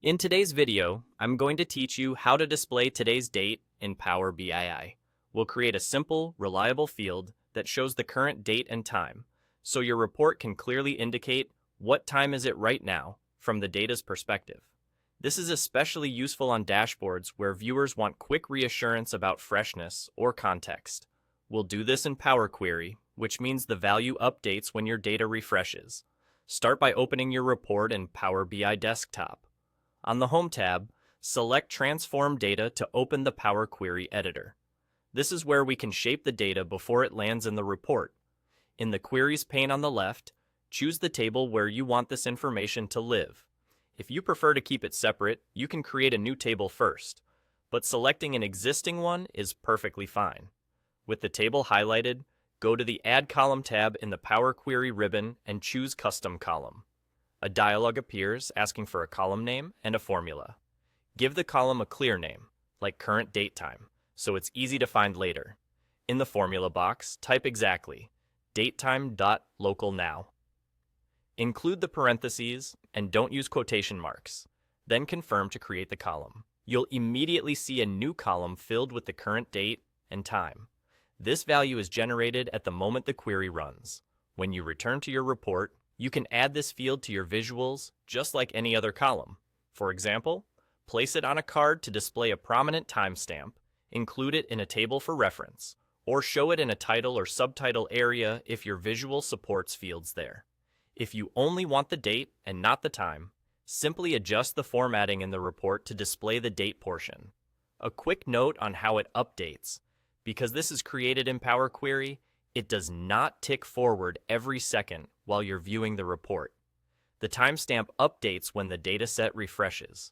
In today's video, I'm going to teach you how to display today's date in Power BI. We'll create a simple, reliable field that shows the current date and time, so your report can clearly indicate what time is it right now from the data's perspective. This is especially useful on dashboards where viewers want quick reassurance about freshness or context. We'll do this in Power Query, which means the value updates when your data refreshes. Start by opening your report in Power BI Desktop. On the Home tab, select Transform Data to open the Power Query editor. This is where we can shape the data before it lands in the report. In the Queries pane on the left, choose the table where you want this information to live. If you prefer to keep it separate, you can create a new table first, but selecting an existing one is perfectly fine. With the table highlighted, go to the Add Column tab in the Power Query ribbon and choose Custom Column. A dialog appears asking for a column name and a formula. Give the column a clear name, like current date time, so it's easy to find later. In the formula box, type exactly datetime.localNow. Include the parentheses and don't use quotation marks. Then confirm to create the column. You'll immediately see a new column filled with the current date and time. This value is generated at the moment the query runs. When you return to your report, you can add this field to your visuals just like any other column. For example, place it on a card to display a prominent timestamp, include it in a table for reference, or show it in a title or subtitle area if your visual supports fields there. If you only want the date and not the time, simply adjust the formatting in the report to display the date portion. A quick note on how it updates. Because this is created in Power Query, it does not tick forward every second while you're viewing the report. The timestamp updates when the dataset refreshes.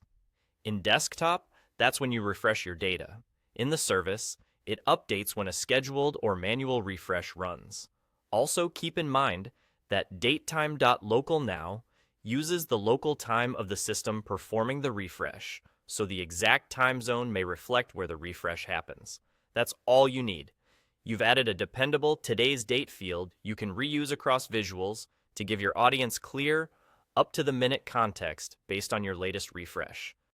In Desktop, that's when you refresh your data. In the service, it updates when a scheduled or manual refresh runs. Also keep in mind that datetime.localNow uses the local time of the system performing the refresh, so the exact time zone may reflect where the refresh happens. That's all you need. You've added a dependable today's date field you can reuse across visuals to give your audience clear, up-to-the-minute context based on your latest refresh.